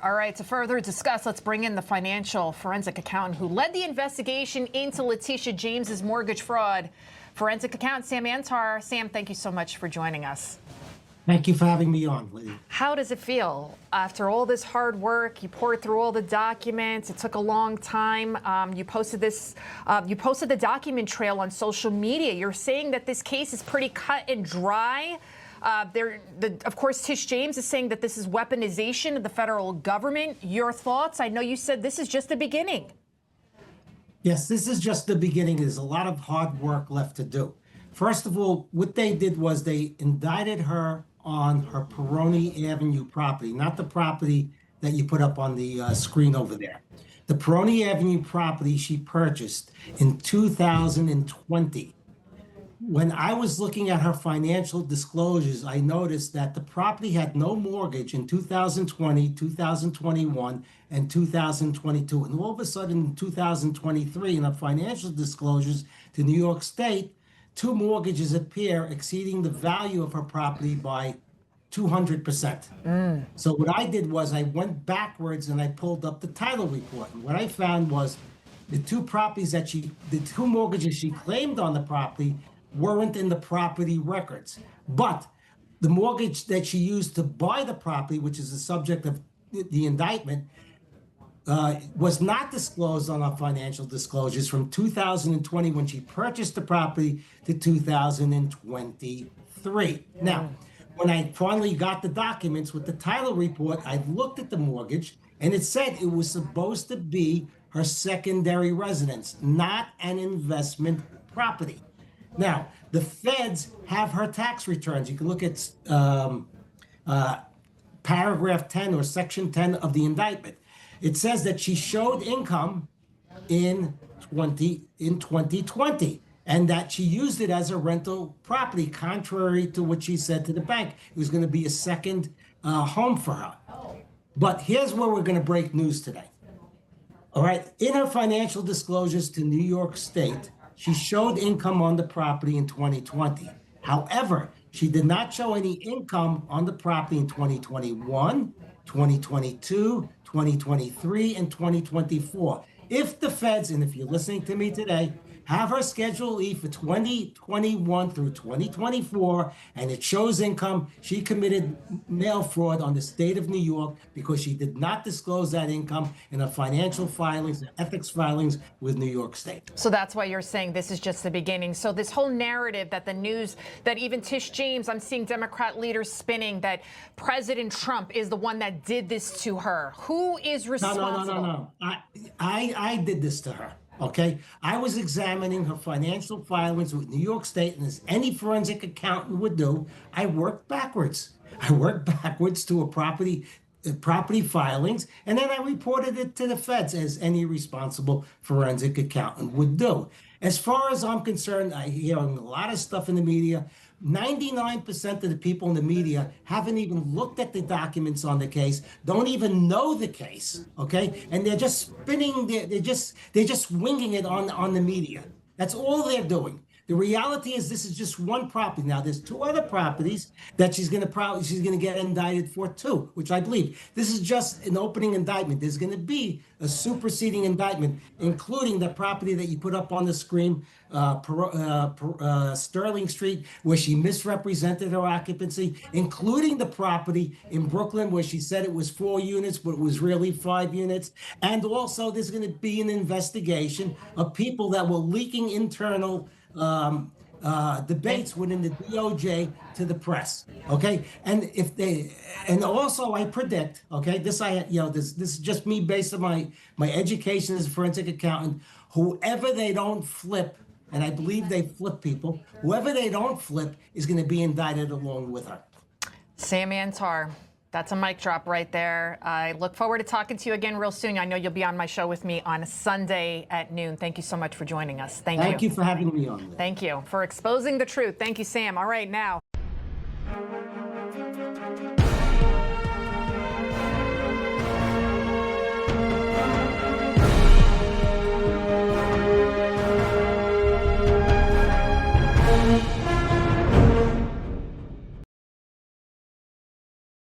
All right, to further discuss, let's bring in the financial forensic accountant who led the investigation into Letitia James's mortgage fraud. Forensic accountant Sam Antar. Sam, thank you so much for joining us. Thank you for having me on, Lydia. How does it feel after all this hard work? You poured through all the documents. It took a long time. You posted the document trail on social media. You're saying that this case is pretty cut and dry. Of course, Tish James is saying that this is weaponization of the federal government. Your thoughts? I know you said this is just the beginning. Yes, this is just the beginning. There's a lot of hard work left to do. First of all, what they did was they indicted her on her Peroni Avenue property, not the property that you put up on the screen over there. The Peroni Avenue property she purchased in 2020. When I was looking at her financial disclosures, I noticed that the property had no mortgage in 2020, 2021, and 2022. And all of a sudden, in 2023, in her financial disclosures to New York State, 2 mortgages appear exceeding the value of her property by 200%. So what I did was I went backwards and I pulled up the title report. And what I found was the 2 mortgages she claimed on the property weren't in the property records. But the mortgage that she used to buy the property, which is the subject of the indictment, was not disclosed on our financial disclosures from 2020 when she purchased the property to 2023. Now, when I finally got the documents with the title report, I looked at the mortgage and it said it was supposed to be her secondary residence, not an investment property. Now, the feds have her tax returns. You can look at paragraph 10 or section 10 of the indictment. It says that she showed income in 2020 and that she used it as a rental property, contrary to what she said to the bank. It was going to be a second home for her. But here's where we're going to break news today. All right. In her financial disclosures to New York State, she showed income on the property in 2020. However, she did not show any income on the property in 2021, 2022, 2023, and 2024. If the feds, and if you're listening to me today, have her Schedule E for 2021 through 2024, and it shows income, she committed mail fraud on the state of New York because she did not disclose that income in her financial filings and ethics filings with New York State. So that's why you're saying this is just the beginning. So this whole narrative that the news, that even Tish James, I'm seeing Democrat leaders spinning that President Trump is the one that did this to her. Who is responsible? No. I did this to her. Okay, I was examining her financial filings with New York State, and as any forensic accountant would do, I worked backwards. I worked backwards to a property filings, and then I reported it to the feds, as any responsible forensic accountant would do. As far as I'm concerned, I hear a lot of stuff in the media. 99% of the people in the media haven't even looked at the documents on the case, don't even know the case, okay? And they're just spinning, they're just winging it on the media. That's all they're doing. The reality is this is just one property. Now there's 2 other properties that she's gonna get indicted for too, which I believe. This is just an opening indictment. There's gonna be a superseding indictment, including the property that you put up on the screen, Sterling Street, where she misrepresented her occupancy, including the property in Brooklyn where she said it was 4 units, but it was really 5 units. And also there's gonna be an investigation of people that were leaking internal debates within the DOJ to the press. Okay, and also I predict. Okay, this is just me based on my education as a forensic accountant. Whoever they don't flip, and I believe they flip people. Whoever they don't flip is going to be indicted along with her. Sam Antar. That's a mic drop right there. I look forward to talking to you again real soon. I know you'll be on my show with me on Sunday at noon. Thank you so much for joining us. Thank you. Thank you for having me on. Thank you for exposing the truth. Thank you, Sam. All right, now.